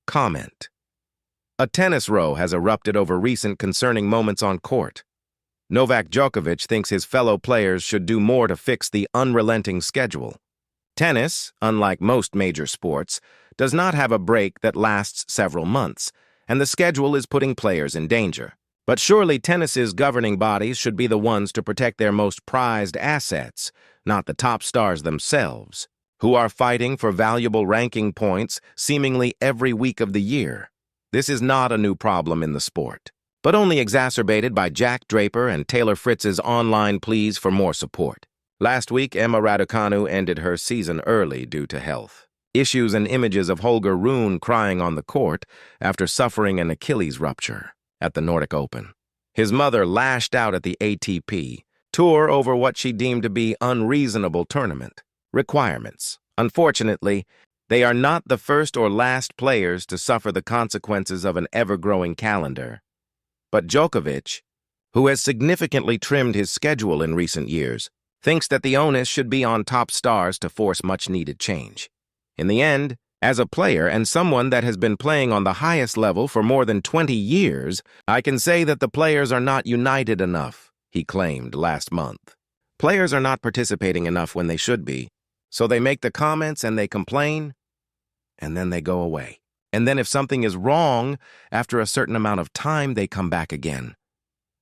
Comment. A tennis row has erupted over recent concerning moments on court. Novak Djokovic thinks his fellow players should do more to fix the unrelenting schedule. Tennis, unlike most major sports, does not have a break that lasts several months, and the schedule is putting players in danger. But surely tennis's governing bodies should be the ones to protect their most prized assets, not the top stars themselves, who are fighting for valuable ranking points seemingly every week of the year. This is not a new problem in the sport, but only exacerbated by Jack Draper and Taylor Fritz's online pleas for more support. Last week, Emma Raducanu ended her season early due to health issues and images of Holger Rune crying on the court after suffering an Achilles rupture at the Nordic Open. His mother lashed out at the ATP Tour over what she deemed to be unreasonable tournament requirements. Unfortunately, they are not the first or last players to suffer the consequences of an ever-growing calendar. But Djokovic, who has significantly trimmed his schedule in recent years, thinks that the onus should be on top stars to force much-needed change. In the end, as a player and someone that has been playing on the highest level for more than 20 years, I can say that the players are not united enough, he claimed last month. Players are not participating enough when they should be, so they make the comments and they complain, and then they go away. And then if something is wrong, after a certain amount of time, they come back again.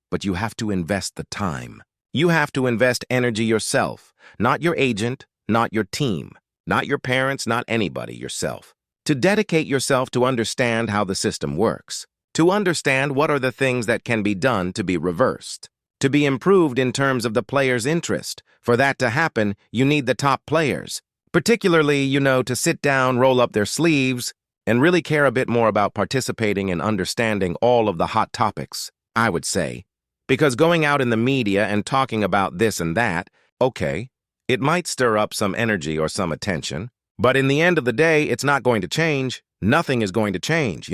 But you have to invest the time. You have to invest energy yourself, not your agent, not your team, not your parents, not anybody, yourself. To dedicate yourself to understand how the system works, to understand what are the things that can be done to be reversed, to be improved in terms of the player's interest. For that to happen, you need the top players. Particularly, to sit down, roll up their sleeves, and really care a bit more about participating and understanding all of the hot topics, I would say. Because going out in the media and talking about this and that, okay, it might stir up some energy or some attention, but in the end of the day, it's not going to change. Nothing is going to change,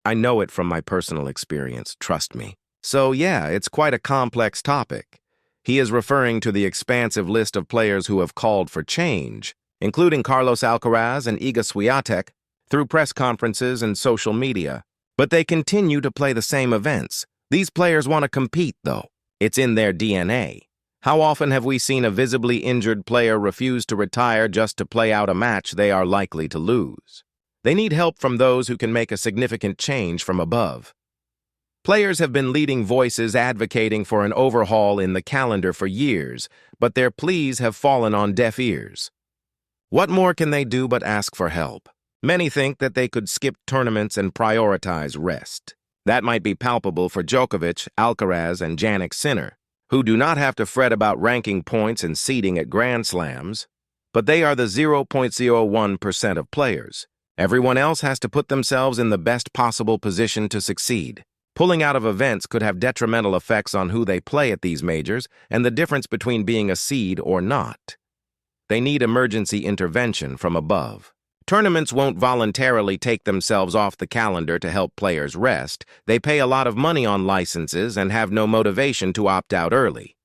I know it from my personal experience, trust me. So yeah, it's quite a complex topic. He is referring to the expansive list of players who have called for change, including Carlos Alcaraz and Iga Swiatek, through press conferences and social media. But they continue to play the same events. These players want to compete, though. It's in their DNA. How often have we seen a visibly injured player refuse to retire just to play out a match they are likely to lose? They need help from those who can make a significant change from above. Players have been leading voices advocating for an overhaul in the calendar for years, but their pleas have fallen on deaf ears. What more can they do but ask for help? Many think that they could skip tournaments and prioritize rest. That might be palpable for Djokovic, Alcaraz, and Jannik Sinner, who do not have to fret about ranking points and seeding at Grand Slams, but they are the 0.01% of players. Everyone else has to put themselves in the best possible position to succeed. Pulling out of events could have detrimental effects on who they play at these majors and the difference between being a seed or not. They need emergency intervention from above. Tournaments won't voluntarily take themselves off the calendar to help players rest. They pay a lot of money on licenses and have no motivation to opt out early.